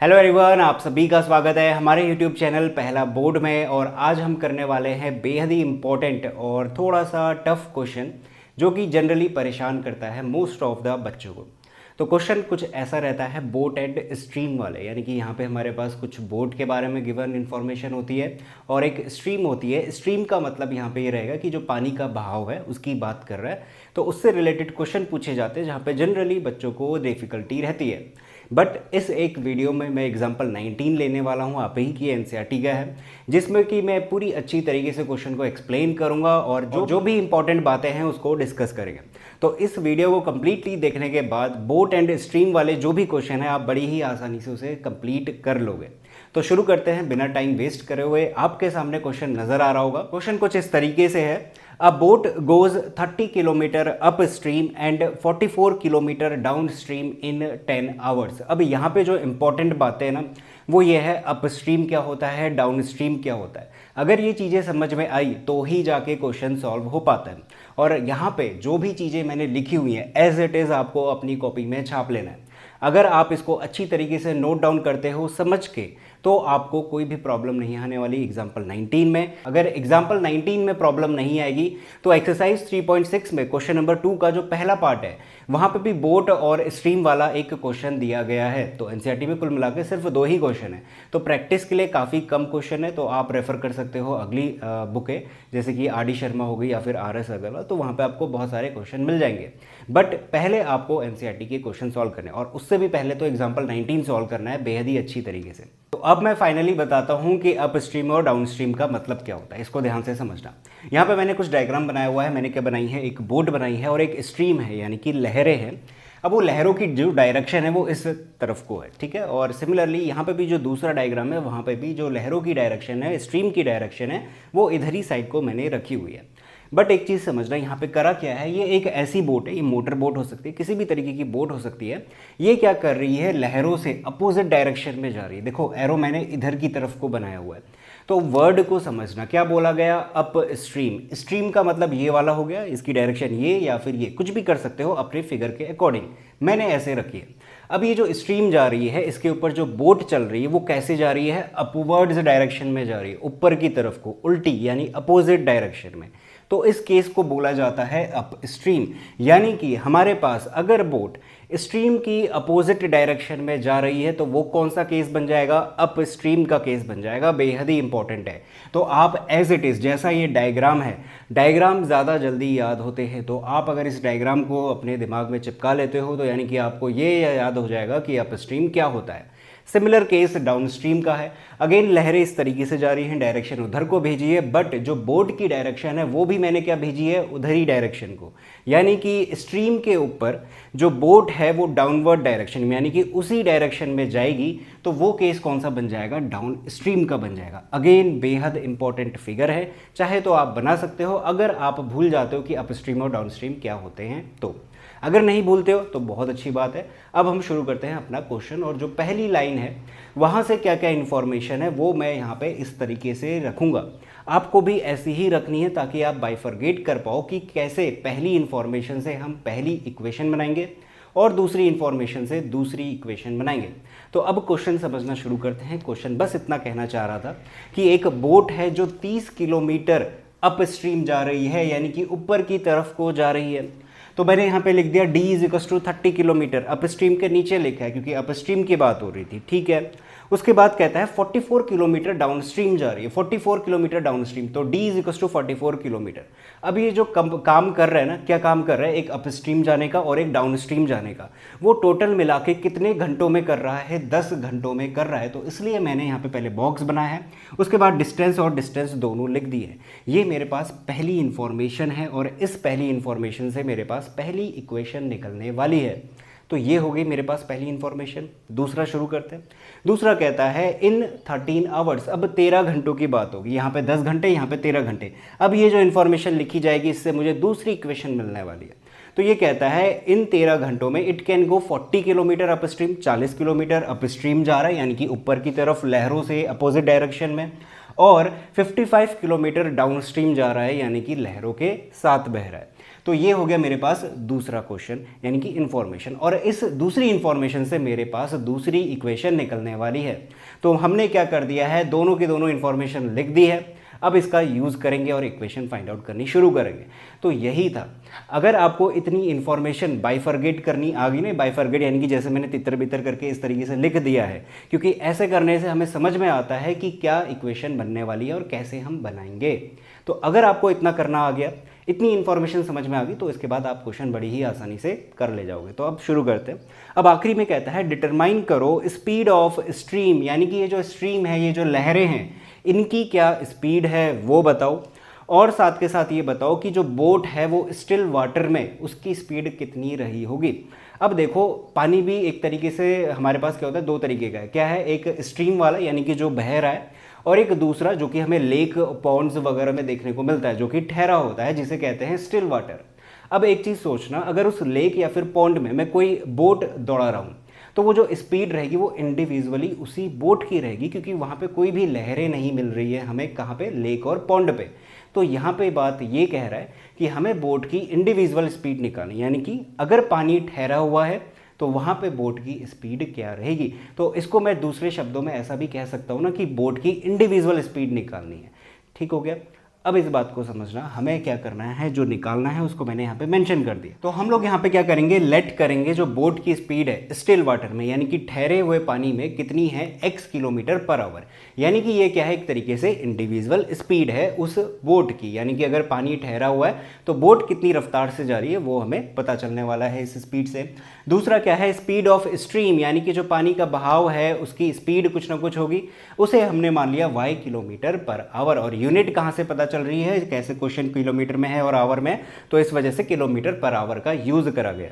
Hello everyone, आप सभी का स्वागत है हमारे यूट्यूब चैनल पहला बोर्ड में। और आज हम करने वाले हैं बेहद ही इम्पोर्टेंट और थोड़ा सा टफ क्वेश्चन जो कि जनरली परेशान करता है मोस्ट ऑफ द बच्चों को। तो क्वेश्चन कुछ ऐसा रहता है बोट एंड स्ट्रीम वाले, यानी कि यहाँ पे हमारे पास कुछ बोट के बारे में गिवन इन्फॉर्मेशन होती है और एक स्ट्रीम होती है। स्ट्रीम का मतलब यहाँ पे ये रहेगा कि जो पानी का बहाव है उसकी बात कर रहा है, तो उससे रिलेटेड क्वेश्चन पूछे जाते हैं जहाँ पे जनरली बच्चों को डिफ़िकल्टी रहती है। बट इस एक वीडियो में मैं एग्जांपल 19 लेने वाला हूँ, आप ही की एनसीईआरटी का है, जिसमें कि मैं पूरी अच्छी तरीके से क्वेश्चन को एक्सप्लेन करूँगा और जो भी इंपॉर्टेंट बातें हैं उसको डिस्कस करेंगे। तो इस वीडियो को कम्प्लीटली देखने के बाद बोट एंड स्ट्रीम वाले जो भी क्वेश्चन है आप बड़ी ही आसानी से उसे कंप्लीट कर लोगे। तो शुरू करते हैं बिना टाइम वेस्ट करे हुए। आपके सामने क्वेश्चन नज़र आ रहा होगा। क्वेश्चन कुछ इस तरीके से है, अ boat goes 30 kilometer up stream and 44 kilometer down stream in 10 hours. अब यहाँ पे जो इंपॉर्टेंट बातें हैं ना वो ये है, अप स्ट्रीम क्या होता है, डाउन स्ट्रीम क्या होता है। अगर ये चीज़ें समझ में आई तो ही जाके क्वेश्चन सॉल्व हो पाता है। और यहाँ पे जो भी चीज़ें मैंने लिखी हुई हैं एज इट इज़ आपको अपनी कॉपी में छाप लेना है। अगर आप इसको अच्छी तरीके से नोट डाउन करते हो समझ के, तो आपको कोई भी प्रॉब्लम नहीं आने वाली एग्जाम्पल 19 में। अगर एग्जाम्पल 19 में प्रॉब्लम नहीं आएगी तो एक्सरसाइज 3.6 में क्वेश्चन नंबर 2 का जो पहला पार्ट है वहाँ पे भी बोट और स्ट्रीम वाला एक क्वेश्चन दिया गया है। तो एनसीईआरटी में कुल मिला के सिर्फ 2 ही क्वेश्चन है, तो प्रैक्टिस के लिए काफ़ी कम क्वेश्चन है। तो आप रेफर कर सकते हो अगली बुकें, जैसे कि आर डी शर्मा हो गई या फिर आर एस अग्रवाल, तो वहाँ पर आपको बहुत सारे क्वेश्चन मिल जाएंगे। बट पहले आपको एनसीईआरटी के क्वेश्चन सॉल्व करने, और उससे भी पहले तो एग्जाम्पल 19 सॉल्व करना है बेहद ही अच्छी तरीके से। तो अब मैं फाइनली बताता हूं कि अप स्ट्रीम और डाउन स्ट्रीम का मतलब क्या होता है, इसको ध्यान से समझना। यहाँ पे मैंने कुछ डायग्राम बनाया हुआ है। मैंने क्या बनाई है, एक बोट बनाई है और एक स्ट्रीम है, यानी कि लहरें हैं। अब वो लहरों की जो डायरेक्शन है वो इस तरफ को है, ठीक है। और सिमिलरली यहाँ पे भी जो दूसरा डायग्राम है वहाँ पे भी जो लहरों की डायरेक्शन है, स्ट्रीम की डायरेक्शन है, वो इधर ही साइड को मैंने रखी हुई है। बट एक चीज़ समझना, यहाँ पे करा क्या है, ये एक ऐसी बोट है, ये मोटर बोट हो सकती है, किसी भी तरीके की बोट हो सकती है। ये क्या कर रही है, लहरों से अपोजिट डायरेक्शन में जा रही है। देखो एरो मैंने इधर की तरफ को बनाया हुआ है। तो वर्ड को समझना, क्या बोला गया, अप स्ट्रीम। स्ट्रीम का मतलब ये वाला हो गया, इसकी डायरेक्शन ये या फिर ये, कुछ भी कर सकते हो अपने फिगर के अकॉर्डिंग। मैंने ऐसे रखी है। अब ये जो स्ट्रीम जा रही है इसके ऊपर जो बोट चल रही है वो कैसे जा रही है, अपवर्ड्स डायरेक्शन में जा रही है, ऊपर की तरफ को, उल्टी यानी अपोजिट डायरेक्शन में। तो इस केस को बोला जाता है अप स्ट्रीम। यानी कि हमारे पास अगर बोट स्ट्रीम की अपोजिट डायरेक्शन में जा रही है तो वो कौन सा केस बन जाएगा, अप स्ट्रीम का केस बन जाएगा। बेहद ही इंपॉर्टेंट है। तो आप एज इट इज़, जैसा ये डायग्राम है, डायग्राम ज़्यादा जल्दी याद होते हैं, तो आप अगर इस डायग्राम को अपने दिमाग में चिपका लेते हो तो यानी कि आपको ये याद हो जाएगा कि अप स्ट्रीम क्या होता है। सिमिलर केस डाउन स्ट्रीम का है। अगेन लहरें इस तरीके से जा रही हैं, डायरेक्शन उधर को भेजी है, बट जो बोट की डायरेक्शन है वो भी मैंने क्या भेजी है, उधर ही डायरेक्शन को। यानी कि स्ट्रीम के ऊपर जो बोट है वो डाउनवर्ड डायरेक्शन में, यानी कि उसी डायरेक्शन में जाएगी, तो वो केस कौन सा बन जाएगा, डाउन स्ट्रीम का बन जाएगा। अगेन बेहद इंपॉर्टेंट फिगर है, चाहे तो आप बना सकते हो अगर आप भूल जाते हो कि अप स्ट्रीम और डाउन स्ट्रीम क्या होते हैं तो। अगर नहीं भूलते हो तो बहुत अच्छी बात है। अब हम शुरू करते हैं अपना क्वेश्चन, और जो पहली लाइन है वहाँ से क्या क्या इन्फॉर्मेशन है वो मैं यहाँ पे इस तरीके से रखूँगा। आपको भी ऐसी ही रखनी है ताकि आप बाइफरगेट कर पाओ कि कैसे पहली इन्फॉर्मेशन से हम पहली इक्वेशन बनाएंगे और दूसरी इन्फॉर्मेशन से दूसरी इक्वेशन बनाएंगे। तो अब क्वेश्चन समझना शुरू करते हैं। क्वेश्चन बस इतना कहना चाह रहा था कि एक बोट है जो 30 किलोमीटर अप स्ट्रीम जा रही है, यानी कि ऊपर की तरफ को जा रही है। तो मैंने यहाँ पे लिख दिया d is equals to 30 kilometer, upstream के नीचे लिखा है क्योंकि अप स्ट्रीम की बात हो रही थी, ठीक है। उसके बाद कहता है 44 किलोमीटर डाउन स्ट्रीम जा रही है, 44 किलोमीटर डाउन स्ट्रीम, तो d is equals to 44 kilometer. अब ये जो काम कर रहा है ना, क्या काम कर रहा है, एक अप स्ट्रीम जाने का और एक डाउन स्ट्रीम जाने का, वो टोटल मिला के कितने घंटों में कर रहा है, 10 घंटों में कर रहा है। तो इसलिए मैंने यहाँ पे पहले बॉक्स बनाया है, उसके बाद डिस्टेंस और डिस्टेंस दोनों लिख दिए हैं। ये मेरे पास पहली इंफॉर्मेशन है और इस पहली इंफॉर्मेशन से मेरे पास पहली इक्वेशन निकलने वाली है। तो ये हो गई मेरे पास पहली इंफॉर्मेशन। दूसरा शुरू करते हैं। दूसरा कहता है इन 13 आवर्स, अब 13 घंटों की बात होगी। यहाँ पे 10 घंटे, यहाँ पे 13 घंटे। अब ये जो इन्फॉर्मेशन लिखी जाएगी इससे मुझे दूसरी इक्वेशन मिलने वाली है। तो ये कहता है इन 13 घंटों में it can go 40 kilometre up stream, 40 kilometre up stream जा रहा है, यानी कि ऊपर की तरफ लहरों से अपोजिट डायरेक्शन में। और 55 किलोमीटर डाउन स्ट्रीम जा रहा है, यानी कि लहरों के साथ बह रहा है। तो ये हो गया मेरे पास दूसरा क्वेश्चन, यानी कि इन्फॉर्मेशन। और इस दूसरी इन्फॉर्मेशन से मेरे पास दूसरी इक्वेशन निकलने वाली है। तो हमने क्या कर दिया है, दोनों की दोनों इन्फॉर्मेशन लिख दी है। अब इसका यूज़ करेंगे और इक्वेशन फाइंड आउट करनी शुरू करेंगे। तो यही था। अगर आपको इतनी इन्फॉर्मेशन बाइफरगेट करनी आ गई, नहीं बाइफरगेट यानी कि जैसे मैंने तितर बितर करके इस तरीके से लिख दिया है, क्योंकि ऐसे करने से हमें समझ में आता है कि क्या इक्वेशन बनने वाली है और कैसे हम बनाएंगे। तो अगर आपको इतना करना आ गया, इतनी इन्फॉर्मेशन समझ में आ गई, तो इसके बाद आप क्वेश्चन बड़ी ही आसानी से कर ले जाओगे। तो अब शुरू करते हैं। अब आखिरी में कहता है डिटरमाइन करो स्पीड ऑफ स्ट्रीम, यानी कि ये जो स्ट्रीम है, ये जो लहरें हैं, इनकी क्या स्पीड है वो बताओ। और साथ के साथ ये बताओ कि जो बोट है वो स्टिल वाटर में उसकी स्पीड कितनी रही होगी। अब देखो, पानी भी एक तरीके से हमारे पास क्या होता है, दो तरीके का है। क्या है, एक स्ट्रीम वाला यानी कि जो बह रहा है, और एक दूसरा जो कि हमें लेक पॉन्ड्स वगैरह में देखने को मिलता है, जो कि ठहरा होता है, जिसे कहते हैं स्टिल वाटर। अब एक चीज़ सोचना, अगर उस लेक या फिर पॉन्ड में मैं कोई बोट दौड़ा रहा हूँ, तो वो जो स्पीड रहेगी वो इंडिविजुअली उसी बोट की रहेगी, क्योंकि वहाँ पे कोई भी लहरें नहीं मिल रही है हमें, कहाँ पे, लेक और पॉन्ड पे। तो यहाँ पे बात ये कह रहा है कि हमें बोट की इंडिविजुअल स्पीड निकालनी, यानी कि अगर पानी ठहरा हुआ है तो वहाँ पे बोट की स्पीड क्या रहेगी। तो इसको मैं दूसरे शब्दों में ऐसा भी कह सकता हूँ ना कि बोट की इंडिविजुअल स्पीड निकालनी है। ठीक हो गया। अब इस बात को समझना, हमें क्या करना है, जो निकालना है उसको मैंने यहाँ पे मेंशन कर दिया। तो हम लोग यहाँ पे क्या करेंगे, लेट करेंगे जो बोट की स्पीड है स्टिल वाटर में, यानी कि ठहरे हुए पानी में कितनी है, x किलोमीटर पर आवर। यानी कि ये क्या है, एक तरीके से इंडिविजुअल स्पीड है उस बोट की, यानी कि अगर पानी ठहरा हुआ है तो बोट कितनी रफ्तार से जा रही है वो हमें पता चलने वाला है इस स्पीड से। दूसरा क्या है, स्पीड ऑफ स्ट्रीम, यानी कि जो पानी का बहाव है उसकी स्पीड कुछ ना कुछ होगी, उसे हमने मान लिया y किलोमीटर पर आवर। और यूनिट कहाँ से पता चल रही है, कैसे क्वेश्चन किलोमीटर में है और आवर में, तो इस वजह से किलोमीटर पर आवर का यूज करा गया।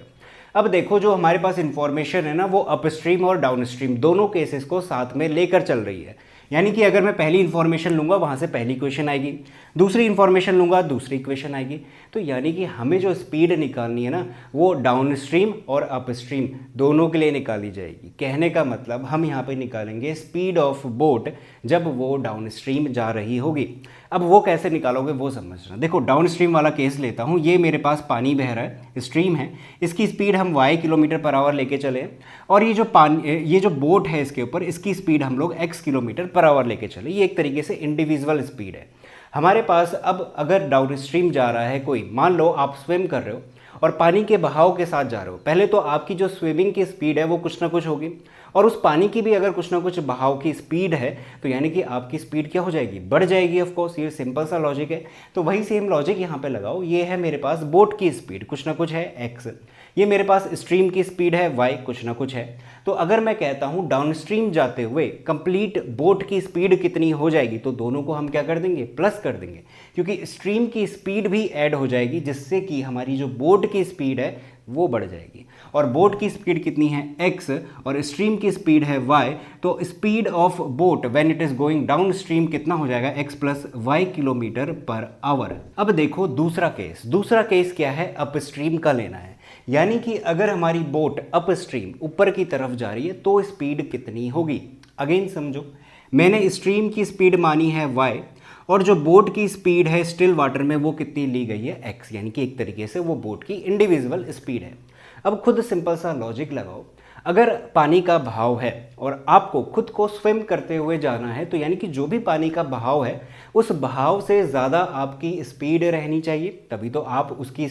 अब देखो, जो हमारे पास इंफॉर्मेशन है ना, वो अपस्ट्रीम और डाउनस्ट्रीम दोनों केसेस को साथ में लेकर चल रही है। यानी कि अगर मैं पहली इन्फॉर्मेशन लूँगा वहाँ से पहली इक्वेशन आएगी, दूसरी इन्फॉर्मेशन लूँगा दूसरी इक्वेशन आएगी। तो यानी कि हमें जो स्पीड निकालनी है ना, वो डाउनस्ट्रीम और अपस्ट्रीम दोनों के लिए निकाली जाएगी। कहने का मतलब हम यहाँ पे निकालेंगे स्पीड ऑफ बोट जब वो डाउनस्ट्रीम जा रही होगी। अब वो कैसे निकालोगे वो समझना। देखो, डाउनस्ट्रीम वाला केस लेता हूँ। ये मेरे पास पानी बह रहा है, स्ट्रीम है, इसकी स्पीड हम y किलोमीटर पर आवर लेके चले, और ये जो बोट है इसके ऊपर, इसकी स्पीड हम लोग x किलोमीटर पर आवर लेके चले। ये एक तरीके से इंडिविजुअल स्पीड है हमारे पास। अब अगर डाउन स्ट्रीम जा रहा है कोई, मान लो आप स्विम कर रहे हो और पानी के बहाव के साथ जा रहे हो, पहले तो आपकी जो स्विमिंग की स्पीड है वो कुछ ना कुछ होगी, और उस पानी की भी अगर कुछ ना कुछ बहाव की स्पीड है तो यानी कि आपकी स्पीड क्या हो जाएगी, बढ़ जाएगी। ऑफ कोर्स ये सिंपल सा लॉजिक है। तो वही सेम लॉजिक यहाँ पे लगाओ। ये है मेरे पास बोट की स्पीड, कुछ ना कुछ है x, ये मेरे पास स्ट्रीम की स्पीड है y, कुछ ना कुछ है। तो अगर मैं कहता हूँ डाउनस्ट्रीम जाते हुए कंप्लीट बोट की स्पीड कितनी हो जाएगी, तो दोनों को हम क्या कर देंगे, प्लस कर देंगे, क्योंकि स्ट्रीम की स्पीड भी ऐड हो जाएगी, जिससे कि हमारी जो बोट की स्पीड है वो बढ़ जाएगी। और बोट की स्पीड कितनी है, x, और स्ट्रीम की स्पीड है y। तो speed of boat when it is going down stream कितना हो जाएगा, x plus y kilometre per our. अब देखो दूसरा केस क्या है, अपस्ट्रीम का लेना है। यानी कि अगर हमारी बोट अपस्ट्रीम ऊपर की तरफ जा रही है तो स्पीड कितनी होगी। अगेन समझो, मैंने स्ट्रीम की स्पीड मानी है y, और जो बोट की स्पीड है स्टिल वाटर में वो कितनी ली गई है, x, यानी कि एक तरीके से वो बोट की इंडिविजुअल स्पीड है। अब खुद सिंपल सा लॉजिक लगाओ, अगर पानी का बहाव है और आपको खुद को स्विम करते हुए जाना है, तो यानी कि जो भी पानी का बहाव है उस बहाव से ज़्यादा आपकी स्पीड रहनी चाहिए, तभी तो आप उसकी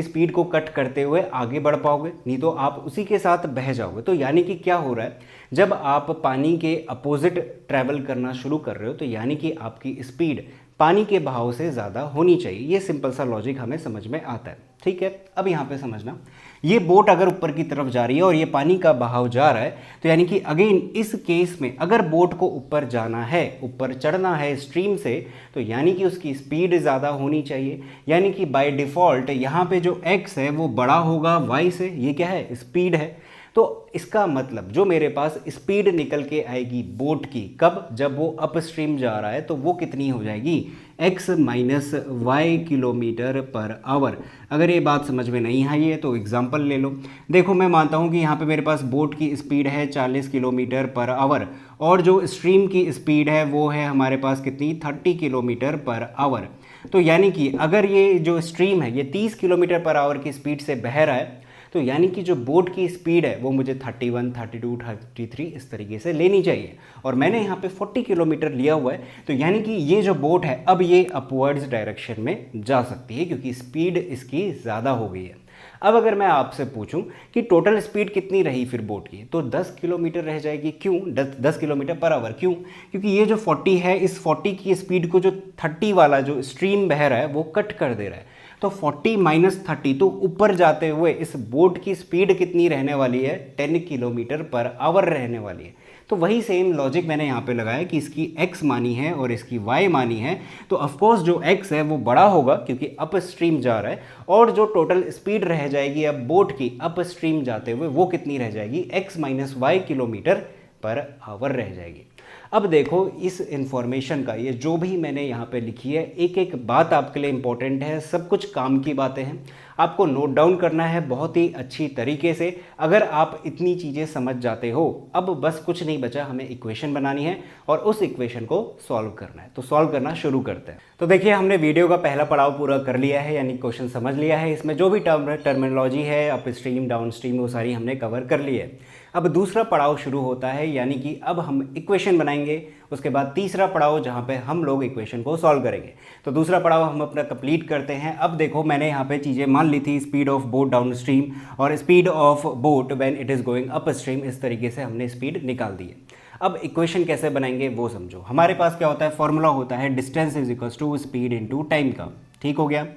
स्पीड को कट करते हुए आगे बढ़ पाओगे, नहीं तो आप उसी के साथ बह जाओगे। तो यानी कि क्या हो रहा है, जब आप पानी के अपोजिट ट्रैवल करना शुरू कर रहे हो तो यानी कि आपकी स्पीड पानी के बहाव से ज़्यादा होनी चाहिए। ये सिंपल सा लॉजिक हमें समझ में आता है। ठीक है, अब यहाँ पे समझना, ये बोट अगर ऊपर की तरफ जा रही है और ये पानी का बहाव जा रहा है, तो यानी कि अगेन इस केस में अगर बोट को ऊपर जाना है, ऊपर चढ़ना है स्ट्रीम से, तो यानी कि उसकी स्पीड ज़्यादा होनी चाहिए। यानी कि बाय डिफ़ॉल्ट यहाँ पे जो x है वो बड़ा होगा y से, ये क्या है, स्पीड है। तो इसका मतलब जो मेरे पास स्पीड निकल के आएगी बोट की कब, जब वो अप स्ट्रीम जा रहा है, तो वो कितनी हो जाएगी, x minus Y kilometer per hour. अगर ये बात समझ में नहीं आई है तो एग्जांपल ले लो। देखो मैं मानता हूँ कि यहाँ पे मेरे पास बोट की स्पीड है 40 किलोमीटर पर आवर और जो स्ट्रीम की स्पीड है वो है हमारे पास कितनी, 30 किलोमीटर पर आवर। तो यानी कि अगर ये जो स्ट्रीम है ये 30 किलोमीटर पर आवर की स्पीड से बह रहा है, तो यानी कि जो बोट की स्पीड है वो मुझे 31, 32, 33 इस तरीके से लेनी चाहिए, और मैंने यहाँ पे 40 किलोमीटर लिया हुआ है। तो यानी कि ये जो बोट है अब ये अपवर्ड्स डायरेक्शन में जा सकती है क्योंकि स्पीड इसकी ज़्यादा हो गई है। अब अगर मैं आपसे पूछूं कि टोटल स्पीड कितनी रही फिर बोट की, तो 10 किलोमीटर रह जाएगी। क्यों 10 किलोमीटर पर आवर? क्यों? क्योंकि ये जो 40 है, इस 40 की स्पीड को जो 30 वाला जो स्ट्रीम बह रहा है वो कट कर दे रहा है। तो 40 माइनस 30, तो ऊपर जाते हुए इस बोट की स्पीड कितनी रहने वाली है, 10 किलोमीटर पर आवर रहने वाली है। तो वही सेम लॉजिक मैंने यहाँ पे लगाया कि इसकी x मानी है और इसकी y मानी है, तो ऑफकोर्स जो x है वो बड़ा होगा क्योंकि अप स्ट्रीम जा रहा है, और जो टोटल स्पीड रह जाएगी अब बोट की अप स्ट्रीम जाते हुए वो कितनी रह जाएगी, x minus Y kilometer per hour रह जाएगी। अब देखो इस इंफॉर्मेशन का, ये जो भी मैंने यहाँ पे लिखी है, एक एक बात आपके लिए इंपॉर्टेंट है, सब कुछ काम की बातें हैं, आपको नोट डाउन करना है बहुत ही अच्छी तरीके से। अगर आप इतनी चीज़ें समझ जाते हो, अब बस कुछ नहीं बचा, हमें इक्वेशन बनानी है और उस इक्वेशन को सॉल्व करना है। तो सॉल्व करना शुरू करते हैं। तो देखिए हमने वीडियो का पहला पड़ाव पूरा कर लिया है, यानी क्वेश्चन समझ लिया है, इसमें जो भी टर्मिनोलॉजी है अप स्ट्रीम डाउन स्ट्रीम वो सारी हमने कवर कर ली है। अब दूसरा पड़ाव शुरू होता है, यानी कि अब हम इक्वेशन बनाएंगे, उसके बाद तीसरा पड़ाव जहाँ पे हम लोग इक्वेशन को सॉल्व करेंगे। तो दूसरा पड़ाव हम अपना कंप्लीट करते हैं। अब देखो मैंने यहाँ पे चीज़ें मान ली थी, speed of boat downstream और speed of boat when it is going upstream, इस तरीके से हमने स्पीड निकाल दी है। अब इक्वेशन कैसे बनाएंगे वो समझो। हमारे पास क्या होता है, फॉर्मूला होता है distance is equals to speed into time का। ठीक हो गया।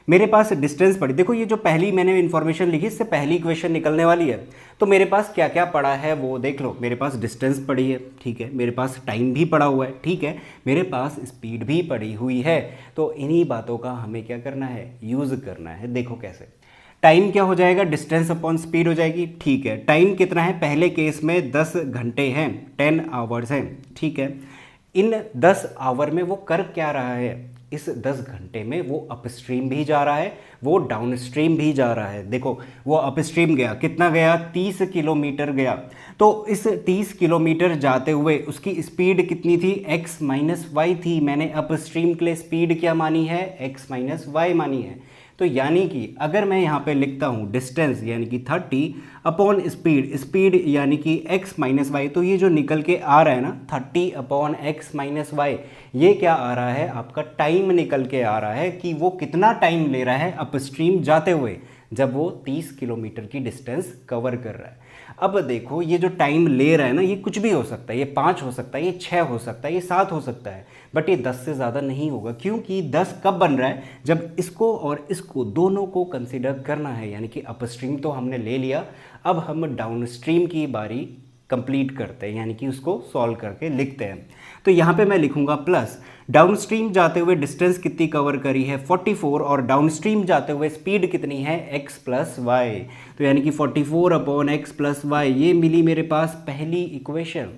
मेरे पास डिस्टेंस पड़ी, देखो ये जो पहली मैंने इन्फॉर्मेशन लिखी इससे पहली इक्वेशन निकलने वाली है, तो मेरे पास क्या क्या पड़ा है वो देख लो। मेरे पास डिस्टेंस पड़ी है, ठीक है, मेरे पास टाइम भी पड़ा हुआ है, ठीक है, मेरे पास स्पीड भी पड़ी हुई है। तो इन्हीं बातों का हमें क्या करना है, यूज़ करना है। देखो कैसे, टाइम क्या हो जाएगा, डिस्टेंस अपॉन स्पीड हो जाएगी, ठीक है। टाइम कितना है, पहले केस में 10 घंटे हैं, 10 आवर्स हैं, ठीक है। इन 10 आवर में वो कर क्या रहा है, इस 10 घंटे में वो अपस्ट्रीम भी जा रहा है, वो डाउनस्ट्रीम भी जा रहा है। देखो वो अपस्ट्रीम गया, कितना गया, 30 किलोमीटर गया। तो इस 30 किलोमीटर जाते हुए उसकी स्पीड कितनी थी, x माइनस वाई थी। मैंने अपस्ट्रीम के लिए स्पीड क्या मानी है, x माइनस वाई मानी है। तो यानी कि अगर मैं यहाँ पे लिखता हूँ डिस्टेंस यानी कि 30 अपॉन स्पीड, स्पीड यानी कि x माइनस वाई, तो ये जो निकल के आ रहा है ना 30 अपॉन x माइनस वाई, ये क्या आ रहा है, आपका टाइम निकल के आ रहा है कि वो कितना टाइम ले रहा है अपस्ट्रीम जाते हुए, जब वो 30 किलोमीटर की डिस्टेंस कवर कर रहा है। अब देखो ये जो टाइम ले रहा है ना, ये कुछ भी हो सकता है, ये 5 हो सकता है, ये 6 हो सकता है, ये 7 हो सकता है, बट ये 10 से ज़्यादा नहीं होगा। क्योंकि 10 कब बन रहा है, जब इसको और इसको दोनों को कंसिडर करना है। यानी कि अपस्ट्रीम तो हमने ले लिया, अब हम डाउनस्ट्रीम की बारी कंप्लीट करते हैं, यानी कि उसको सॉल्व करके लिखते हैं। तो यहाँ पे मैं लिखूंगा प्लस डाउनस्ट्रीम जाते हुए डिस्टेंस कितनी कवर करी है 44, और डाउनस्ट्रीम जाते हुए स्पीड कितनी है x प्लस वाई। तो यानी कि 44 अपॉन x प्लस वाई, ये मिली मेरे पास पहली इक्वेशन।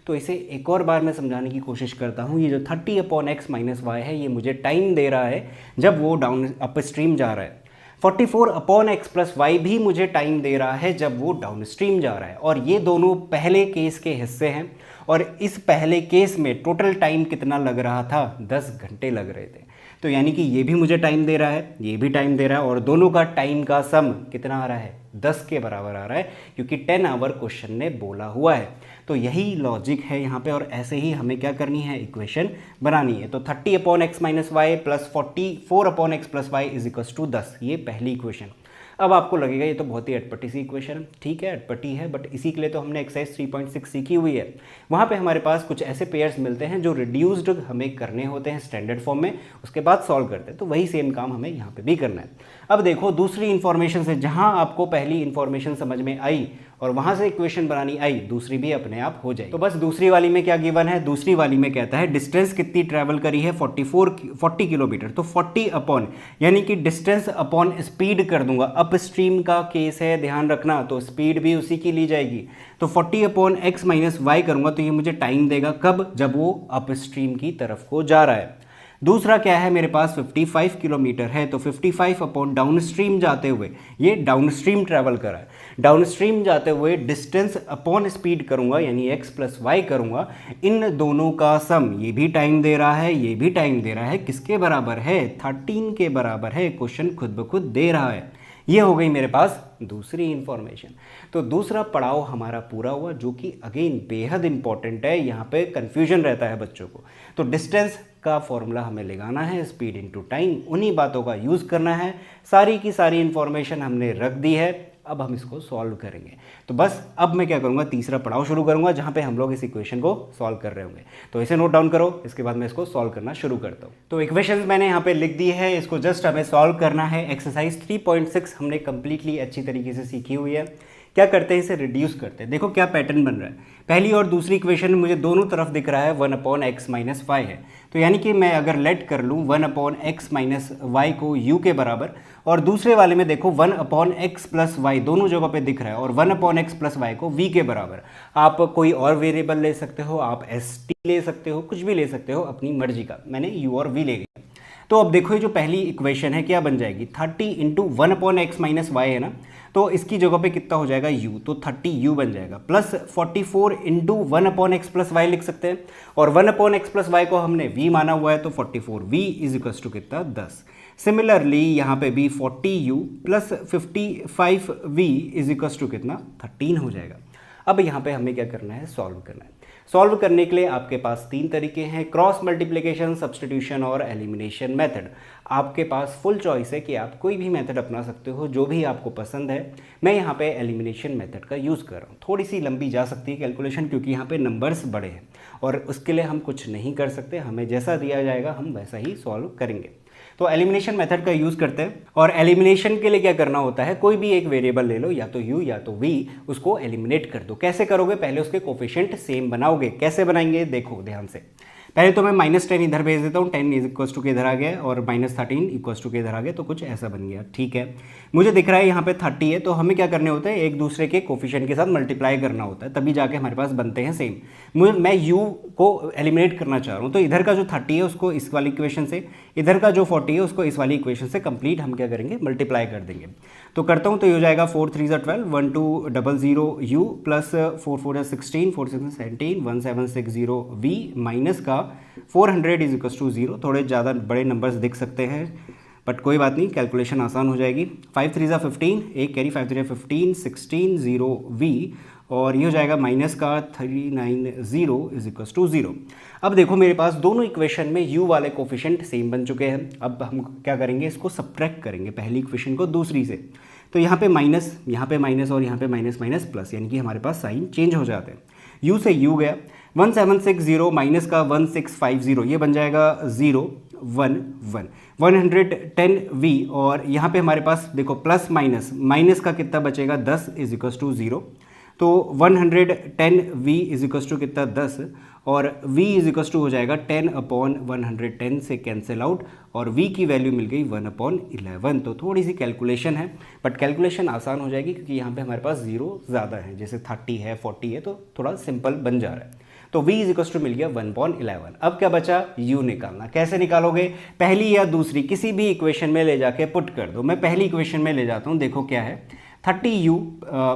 तो इसे एक और बार मैं समझाने की कोशिश करता हूँ। ये जो 30 अपॉन एक्स माइनस वाई है, ये मुझे टाइम दे रहा है जब वो डाउन अपस्ट्रीम जा रहा है। 44 अपॉन एक्स प्लस वाई भी मुझे टाइम दे रहा है जब वो डाउनस्ट्रीम जा रहा है, और ये दोनों पहले केस के हिस्से हैं। और इस पहले केस में टोटल टाइम कितना लग रहा था, 10 घंटे लग रहे थे। तो यानी कि ये भी मुझे टाइम दे रहा है, ये भी टाइम दे रहा है, और दोनों का टाइम का सम कितना आ रहा है, 10 के बराबर आ रहा है, क्योंकि 10 आवर क्वेश्चन ने बोला हुआ है। तो यही लॉजिक है यहाँ पे, और ऐसे ही हमें क्या करनी है, इक्वेशन बनानी है। तो 30 upon X minus Y plus 44 upon X plus Y is equals to 10, ये पहली इक्वेशन। अब आपको लगेगा ये तो बहुत ही अटपटी सी इक्वेशन, ठीक है अटपटी है, बट इसी के लिए तो हमने एक्सरसाइज 3.6 सीखी हुई है। वहाँ पे हमारे पास कुछ ऐसे पेयर्स मिलते हैं जो रिड्यूस्ड हमें करने होते हैं स्टैंडर्ड फॉर्म में, उसके बाद सॉल्व करते हैं। तो वही सेम काम हमें यहाँ पे भी करना है। अब देखो दूसरी इन्फॉर्मेशन से, जहाँ आपको पहली इन्फॉर्मेशन समझ में आई और वहाँ से इक्वेशन बनानी आई, दूसरी भी अपने आप हो जाएगी। तो बस दूसरी वाली में क्या गिवन है, दूसरी वाली में कहता है डिस्टेंस कितनी ट्रैवल करी है 40 किलोमीटर, तो 40 अपॉन यानी कि डिस्टेंस अपॉन स्पीड कर दूंगा। अप स्ट्रीम का केस है, ध्यान रखना, तो स्पीड भी उसी की ली जाएगी। तो 40 अपॉन एक्स माइनस वाई करूंगा तो ये मुझे टाइम देगा, कब, जब वो अप स्ट्रीम की तरफ को जा रहा है। दूसरा क्या है, मेरे पास 55 किलोमीटर है, तो 55 अपॉन डाउन स्ट्रीम जाते हुए, ये डाउन स्ट्रीम ट्रैवल करा है, डाउन स्ट्रीम जाते हुए डिस्टेंस अपॉन स्पीड करूंगा यानी एक्स प्लस वाई करूंगा। इन दोनों का सम, ये भी टाइम दे रहा है, ये भी टाइम दे रहा है, किसके बराबर है, 13 के बराबर है। क्वेश्चन खुद ब खुद दे रहा है। ये हो गई मेरे पास दूसरी इंफॉर्मेशन। तो दूसरा पड़ाव हमारा पूरा हुआ, जो कि अगेन बेहद इंपॉर्टेंट है, यहाँ पे कंफ्यूजन रहता है बच्चों को। तो डिस्टेंस का फॉर्मूला हमें लगाना है, स्पीड इनटू टाइम, उन्हीं बातों का यूज़ करना है। सारी की सारी इंफॉर्मेशन हमने रख दी है, अब हम इसको सॉल्व करेंगे। तो बस अब मैं क्या करूँगा, तीसरा पड़ाव शुरू करूँगा जहाँ पे हम लोग इस इक्वेशन को सॉल्व कर रहे होंगे। तो इसे नोट डाउन करो, इसके बाद मैं इसको सॉल्व करना शुरू करता हूँ। तो इक्वेशंस मैंने यहाँ पे लिख दी है, इसको जस्ट हमें सॉल्व करना है। एक्सरसाइज 3.6 हमने कंप्लीटली अच्छी तरीके से सीखी हुई है। क्या करते हैं, इसे रिड्यूस करते हैं। देखो क्या पैटर्न बन रहा है, पहली और दूसरी इक्वेशन में मुझे दोनों तरफ दिख रहा है 1 अपॉन एक्स माइनस वाई है। तो यानी कि मैं अगर लेट कर लूँ 1 अपॉन एक्स माइनस वाई को u के बराबर, और दूसरे वाले में देखो 1 अपॉन एक्स प्लस वाई दोनों जगह पे दिख रहा है, और 1 अपॉन एक्स प्लस वाई को v के बराबर। आप कोई और वेरिएबल ले सकते हो, आप st ले सकते हो, कुछ भी ले सकते हो अपनी मर्जी का, मैंने u और v ले लिया। तो अब देखो ये जो पहली इक्वेशन है क्या बन जाएगी, 30 into 1 upon X minus Y है ना, तो इसकी जगह पे कितना हो जाएगा u, तो 30u बन जाएगा, plus 44 into 1 upon X plus Y लिख सकते हैं, और 1 अपॉन एक्स प्लस वाई को हमने v माना हुआ है, तो 44v इज इक्वल टू कितना 10। सिमिलरली यहाँ पे भी 40u plus 55v is equal to कितना 13 हो जाएगा। अब यहाँ पे हमें क्या करना है, सॉल्व करना है। सॉल्व करने के लिए आपके पास तीन तरीके हैं, क्रॉस मल्टीप्लिकेशन, सब्स्टिट्यूशन और एलिमिनेशन मेथड। आपके पास फुल चॉइस है कि आप कोई भी मेथड अपना सकते हो, जो भी आपको पसंद है। मैं यहाँ पे एलिमिनेशन मेथड का यूज़ कर रहा हूँ। थोड़ी सी लंबी जा सकती है कैलकुलेशन, क्योंकि यहाँ पे नंबर्स बड़े हैं और उसके लिए हम कुछ नहीं कर सकते, हमें जैसा दिया जाएगा हम वैसा ही सॉल्व करेंगे। तो एलिमिनेशन मेथड का यूज़ करते हैं, और एलिमिनेशन के लिए क्या करना होता है, कोई भी एक वेरिएबल ले लो, या तो u या तो v, उसको एलिमिनेट कर दो। कैसे करोगे, पहले उसके कोफिशिएंट सेम बनाओगे। कैसे बनाएंगे, देखो ध्यान से। पहले तो मैं -10 इधर भेज देता हूँ, 10 इज इक्वल्स टू के इधर आ गया, और -13 इक्वल्स टू के इधर आ गया, तो कुछ ऐसा बन गया। ठीक है, मुझे दिख रहा है यहाँ पे 30 है, तो हमें क्या करने होता है, एक दूसरे के कोफिशिएंट के साथ मल्टीप्लाई करना होता है, तभी जाके हमारे पास बनते हैं सेम। मैं u को एलिमिनेट करना चाह रहा हूँ, तो इधर का जो 30 है उसको इस वाली इक्वेशन से, इधर का जो 40 है उसको इस वाली इक्वेशन से कंप्लीट हम क्या करेंगे, मल्टीप्लाई कर देंगे। तो करता हूँ, तो ये हो जाएगा 4 3 12, 1 2 0 0 u प्लस 4 4 16, 4 6 17, 1 7 6 0 v माइनस का 400 इज इक्वल टू 0। थोड़े ज़्यादा बड़े नंबर्स दिख सकते हैं, बट कोई बात नहीं, कैलकुलेशन आसान हो जाएगी। 5 3 15, एक कैरी 5 3 15, 16 0 v, और ये हो जाएगा माइनस का 390 इज इक्वल टू 0। अब देखो मेरे पास दोनों इक्वेशन में u वाले कोफिशिएंट सेम बन चुके हैं। अब हम क्या करेंगे, इसको सब्ट्रैक्ट करेंगे पहली इक्वेशन को दूसरी से। तो यहाँ पे माइनस, यहाँ पे माइनस, और यहाँ पे माइनस माइनस प्लस, यानी कि हमारे पास साइन चेंज हो जाते हैं। u से u गया, 1760 माइनस का 1650, ये बन जाएगा 0 1 1, 110v, और यहाँ पे हमारे पास देखो प्लस माइनस, माइनस का कितना बचेगा 10 इज इक्वल टू 0, तो 110v इज इक्वल टू कितना 10, और v इज इक्वल टू हो जाएगा 10 अपॉन 110 से कैंसिल आउट, और v की वैल्यू मिल गई 1 अपॉन 11। तो थोड़ी सी कैलकुलेशन है, बट कैलकुलेशन आसान हो जाएगी क्योंकि यहाँ पे हमारे पास जीरो ज़्यादा है, जैसे 30 है 40 है, तो थोड़ा सिंपल बन जा रहा है। तो v इज इक्वल टू मिल गया 1 अपॉन 11। अब क्या बचा, u निकालना। कैसे निकालोगे, पहली या दूसरी किसी भी इक्वेशन में ले जाके पुट कर दो। मैं पहली इक्वेशन में ले जाता हूँ, देखो क्या है, 30u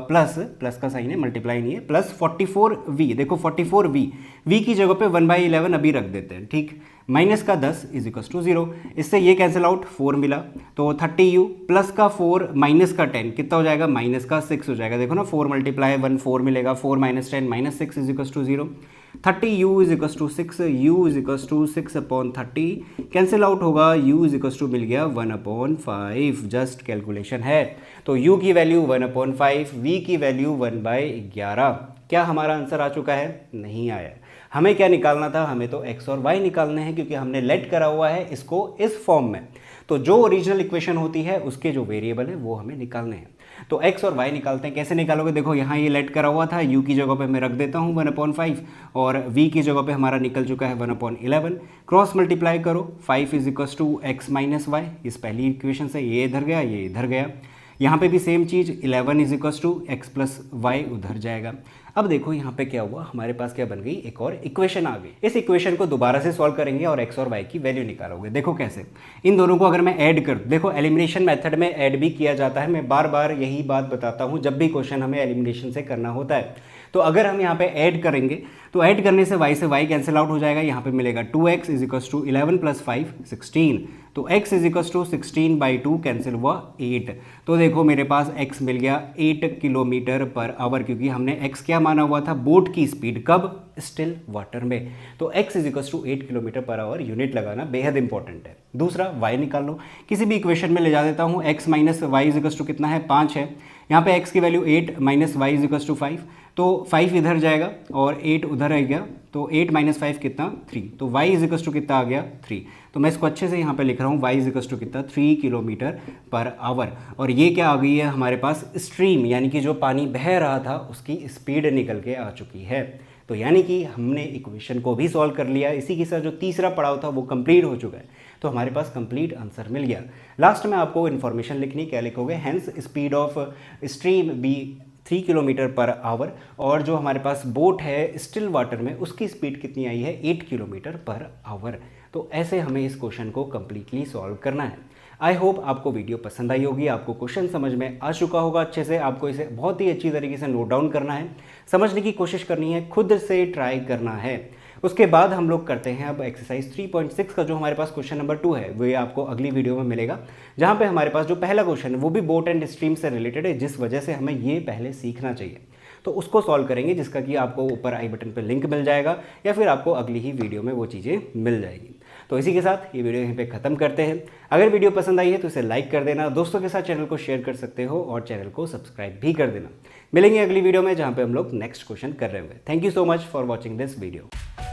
प्लस का साइन है, मल्टीप्लाई नहीं है, प्लस 44v, देखो 44v, v की जगह पे 1/11 अभी रख देते हैं, ठीक, माइनस का 10 इज इक्वल टू 0, इससे ये कैंसिल आउट, 4 मिला, तो 30u प्लस का 4 माइनस का 10 कितना हो जाएगा, माइनस का 6 हो जाएगा। देखो ना, 4 मल्टीप्लाई 1 4 मिलेगा, 4 minus 10 minus 6 is equal to 0। 30u is equal to 6, u is equal to 6 upon 30, cancel out होगा, u इज इक्वल टू मिल गया 1 अपॉन 5, जस्ट कैलकुलेशन है। तो u की वैल्यू 1 अपॉन 5, v की वैल्यू 1/11। क्या हमारा आंसर आ चुका है, नहीं आया। हमें क्या निकालना था, हमें तो x और y निकालने हैं, क्योंकि हमने लेट करा हुआ है इसको इस फॉर्म में। तो जो ओरिजिनल इक्वेशन होती है उसके जो वेरिएबल है वो हमें निकालने हैं। तो x और y निकालते हैं। कैसे निकालोगे, देखो यहाँ ये लेट करा हुआ था, u की जगह पे मैं रख देता हूँ 1/5 और v की जगह पे हमारा निकल चुका है 1/11। क्रॉस मल्टीप्लाई करो, 5 is equals to x minus y, इस पहली इक्वेशन से ये इधर गया, ये इधर गया। यहाँ पे भी सेम चीज़, 11 is equals to x plus y उधर जाएगा। अब देखो यहाँ पे क्या हुआ, हमारे पास क्या बन गई, एक और इक्वेशन आ गई। इस इक्वेशन को दोबारा से सॉल्व करेंगे और x और y की वैल्यू निकालोगे। देखो कैसे, इन दोनों को अगर मैं ऐड कर, देखो एलिमिनेशन मेथड में ऐड भी किया जाता है, मैं बार बार यही बात बताता हूँ जब भी क्वेश्चन हमें एलिमिनेशन से करना होता है। तो अगर हम यहाँ पे ऐड करेंगे तो ऐड करने से y कैंसिल आउट हो जाएगा, यहाँ पे मिलेगा 2x is equals to 11 plus 5 16, तो x is equals to 16/2 cancel हुआ 8। तो देखो मेरे पास x मिल गया 8 किलोमीटर पर आवर, क्योंकि हमने x क्या माना हुआ था, बोट की स्पीड, कब, स्टिल वाटर में। तो x is equals to 8 kilometre per hour, unit लगाना बेहद इंपॉर्टेंट है। दूसरा y निकाल लो, किसी भी इक्वेशन में ले जा देता हूँ। x minus y is equals to कितना है, 5 है। यहाँ पे x की value 8 minus y is equals to 5, तो 5 इधर जाएगा और 8 उधर रह गया, तो 8 माइनस 5 कितना, 3, तो y इज इक्वस टू कितना आ गया, 3। तो मैं इसको अच्छे से यहाँ पे लिख रहा हूँ, y इज इक्वस टू कितना, 3 किलोमीटर पर आवर। और ये क्या आ गई है हमारे पास, स्ट्रीम, यानी कि जो पानी बह रहा था उसकी स्पीड निकल के आ चुकी है। तो यानी कि हमने इक्वेशन को भी सॉल्व कर लिया, इसी के साथ जो तीसरा पड़ाव था वो कंप्लीट हो चुका है, तो हमारे पास कंप्लीट आंसर मिल गया। लास्ट में आपको इन्फॉर्मेशन लिखनी, क्या लिखोगे, hence speed of stream be 3 kilometre per hour, और जो हमारे पास बोट है स्टिल वाटर में उसकी स्पीड कितनी आई है, 8 किलोमीटर पर आवर। तो ऐसे हमें इस क्वेश्चन को कम्प्लीटली सॉल्व करना है। आई होप आपको वीडियो पसंद आई होगी, आपको क्वेश्चन समझ में आ चुका होगा अच्छे से। आपको इसे बहुत ही अच्छी तरीके से नोट डाउन करना है, समझने की कोशिश करनी है, खुद से ट्राई करना है। उसके बाद हम लोग करते हैं अब एक्सरसाइज 3.6 का जो हमारे पास क्वेश्चन नंबर 2 है, वो आपको अगली वीडियो में मिलेगा, जहाँ पे हमारे पास जो पहला क्वेश्चन है वो भी बोट एंड स्ट्रीम से रिलेटेड है, जिस वजह से हमें ये पहले सीखना चाहिए। तो उसको सॉल्व करेंगे, जिसका कि आपको ऊपर आई बटन पर लिंक मिल जाएगा या फिर आपको अगली ही वीडियो में वो चीज़ें मिल जाएगी। तो इसी के साथ ये वीडियो यहीं पे ख़त्म करते हैं। अगर वीडियो पसंद आई है तो इसे लाइक कर देना, दोस्तों के साथ चैनल को शेयर कर सकते हो और चैनल को सब्सक्राइब भी कर देना। मिलेंगे अगली वीडियो में, जहाँ पे हम लोग नेक्स्ट क्वेश्चन कर रहे होंगे। Thank you so much for watching this video.